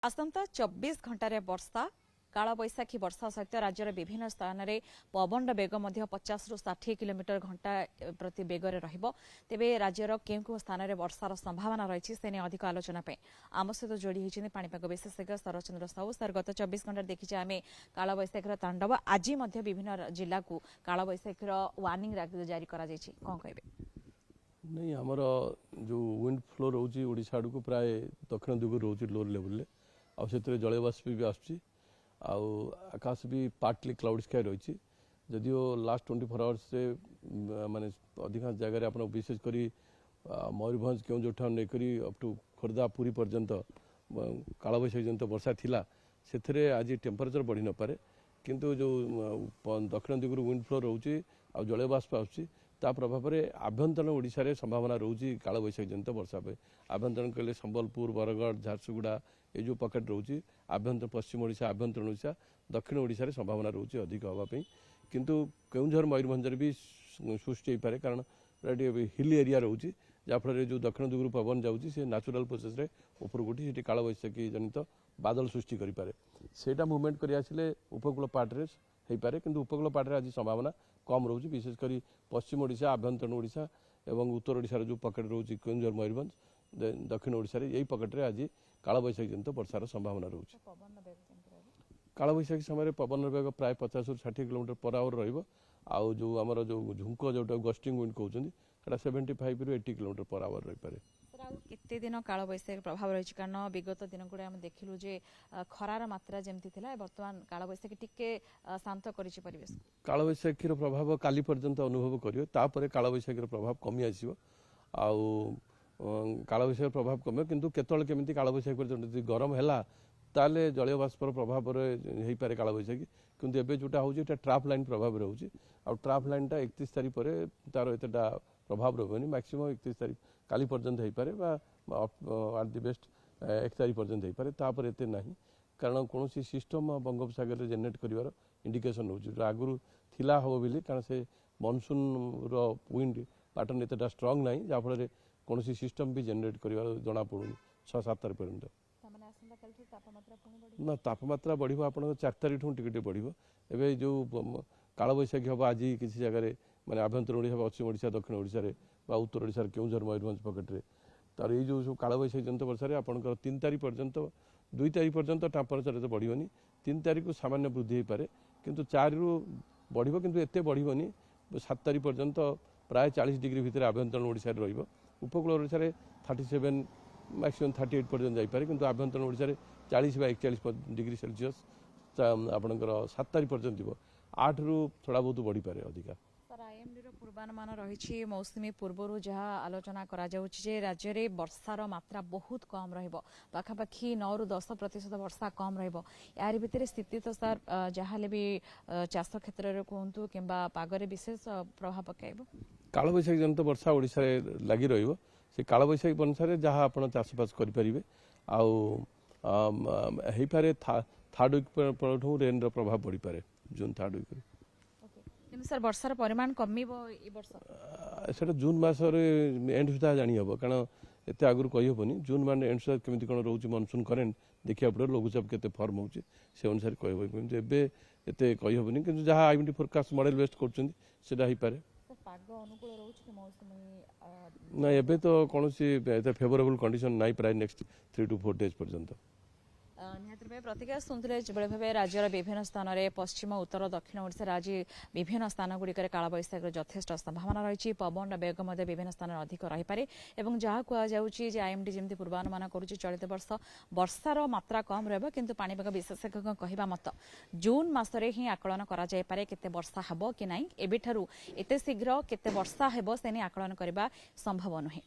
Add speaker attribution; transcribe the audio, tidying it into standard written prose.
Speaker 1: आसंता 24 घंटे वर्षा कालबैशाखी वर्षा सहित राज्यर विभिन्न स्थान में पवन बेग 50 रु 60 किलोमीटर घंटा प्रति बेगर तेबे राज्यर केउ स्थान में वर्षार संभावना रही से अधिक आलोचना आम सहित जोड़ी होती पाणीपाग विशेषज्ञ शरचंद्र साहू सर गत 24 घंटे देखी आम कालबैशाखीर तांडव आज विभिन्न जिला को कालबैशाखीर वार्निंग जारी कौन कहे
Speaker 2: नहीं आमर जो विंड फ्लो रोचे ओडिशा आड़ को प्राय दक्षिण दिग रोचे लोअर लेवल से जलवाष्प भी आसुच्ची आकाश भी पार्टली क्लाउड स्काई रही जदियो लास्ट 24 आवर्स से माने अधिकांश जगह आप विशेषकर मयूरभंज केउझर ठान नहीं अप टू खोर्धा पुरी पर्यंत कालबैशाखी जन वर्षा थिला से आज टेम्परेचर बढ़ी न पारे किंतु जो दक्षिण दिगरू विंड फ्लो रोचे आ जलवाष्प आसुच्ची ता प्रभाव में आभ्यंतरण ओडिशा रे संभावना रोची कालबैशाखी जनित वर्षा पे आभ्यंतरण कहले संबलपुर बरगढ़ झारसुगुड़ा ये जो पकेट रोची आभ्यंतर पश्चिम ओडिशा आभ्यंतरण ओडिशा दक्षिण ओडिशा रे संभावना रोची अधिक होगापी किंतु केउझर मयूरभंजर भी सृष्टि हो पारे कारण हिल एरिया रोची जहाँफल जो दक्षिण दिगरू पवन जाऊँगी से नाचुराल प्रोसेस रे ऊपर उठी से कालबैशाखी जनित बादल सृष्टि करें सेटा मुवमेंट कर आसिले उपकूल पार्टे हो पारे किंतु उपकूल पार्टे आज संभावना कम रोचे विशेषकर पश्चिम ओडिशा आभ्यंतरण ओडिशा एवं उत्तर ओडिशार जो पकेट रोचे केउझर मयूरभंज दक्षिण ओडिशा रे यही पकेट्रे आज कालबैशाखी जनित वर्षार संभावना रोचे कालबैशाखी समय पवन बेग प्राय 50 रु 60 किलोमीटर पर आवर रहिबो आउ जो आमर जो झुंक जोटा गस्टिंग विंड कहउछन्ती सेटा 75 रु 80 किलोमीटर पर आवर रहि पारे
Speaker 1: केते दिन कालबैशाखी प्रभाव रही कारण विगत दिन गुड़ा आम देखिलु जे खरार मात्रा जमती थिला वर्तमान कालबैशाखी टिके शांत करिछि परिवेश
Speaker 2: कालबैशाखीर प्रभाव काली पर्यंत अनुभव करियो तापरे कालबैशाखीर प्रभाव कमी आसीबो आउ कालबैशाखीर प्रभाव कमे किंतु केतल केमिति कालबैशाखी पर्यंत गरम हैला ताले जलीय बाष्पर प्रभाव हो पारे कालबैशाखी किंतु एबे जोटा होउछि एटा ट्राफ लाइन प्रभाव रहउछि आ ट्राफ लाइन टा 31 तारिख पर तार एतटा प्रभाव रहबनी मैक्सिमम 31 तारिख काली पर्यंत हो पारे एट दि बेस्ट 1 तारिख पर्यंत हो पारे तापर एते नाही कारण कौन सिस्टम बंगोपसागर जेनेट कर इंडिकेशन हो आगुरी थिला हम बोली कारण से मनसून रो विंड पैटर्न एतटा स्ट्रांग ना जहाँफल कौन सिस्टम भी जेनेट कर जना पड़ूनी 6-7 तारिख पर्यंत ना तापमात्रा बढ़ आप 4 तारिख टिके बढ़ एवं जो कालबैशाखी हम आज किसी जगह माने आभ्यंतर ओडिशा पश्चिम ओडिशा दक्षिण ओडिशा रे उत्तर ओडिशा केउझर मयूरभंज पकेट्रे तार ये जो कालबैशाखी जनित वर्षा आपंकर 3 तारिख पर्यंत 2 तारिख पर्यंत टेम्परेचर बढ़ोनी 3 तारिख को सामान्य वृद्धि हो पारे किंतु 4 रु बढ़ो किंतु एते बढ़ोनी 7 तारिख पर्यंत प्राय 40 डिग्री भितर आभ्यंतरण ओडिशा रे रहिबो उपकूल ओडिशा रे 37 मैक्सिमम 38 पर्यंत जाइपारे किंतु आभ्यंतरण ओडिशा रे 40 ବା 41 डिग्री सेल्सियस आपणकर 7 तारिख पर्यंत जीव 8 रु थोड़ा बहुत बढ़ी पारे अधिका
Speaker 1: सर आईएमडी रो पूर्वानुमान रही मौसुमी पूर्व जहाँ आलोचना करा राज्य में वर्षार मात्रा बहुत कम रखापाखि 9 रु 10% वर्षा कम यार भितर स्थिति तो सर जहाँ भी चाष क्षेत्र में कहतु कि पागरे विशेष प्रभाव पकाइब
Speaker 2: कालबैशाखी जनित वर्षा ओडिशा रे लगी रहिबो से कालबैशाखी अनुसार जहाँ आप चाषबास करें आई पारे थर्ड वीक पर रेन प्रभाव बढ़ी पारे जून थर्ड वीक
Speaker 1: सर वर्षार परिमाण कमिबो
Speaker 2: सेटा जून मासर एंड सुधा जानी हम कारण एत आगुरी कहीहबनी जून मान एंड सुधा केमी कौन रोचे मनसून करेन्ट देखा पड़े लघुचाप के फर्म होचे से अनुसार कह एत कहीहबनी कि जहाँ आईएमडी फोरकास्ट मॉडल बेस्ट कर ना एबे तो कौन फेवरेबल कंडीशन नाई प्राय नेक्स्ट 3 to 4 days पर्यंत
Speaker 1: प्रतिक्रिया शुणुले जो भाव राज्यर विभिन्न स्थान में पश्चिम उत्तर दक्षिण ओडिशा आज विभिन्न स्थान गुड़िक कालबैशाखी यथेष संभावना रही पवन बेग विभिन्न स्थान अधिक रहीपे और जहाँ कहुच्छी आईएमडी जमी पूर्वानुमान करुच्ची चलित वर्ष वर्षार मात्रा कम रु पाणीपाग विशेषज्ञ कहवा मत जून मसरे ही आकलन करे केते वर्षा हम कि ना एबेठारू एते शीघ्र केते वर्षा हेबो सेने आकलन करबा संभव नुहे।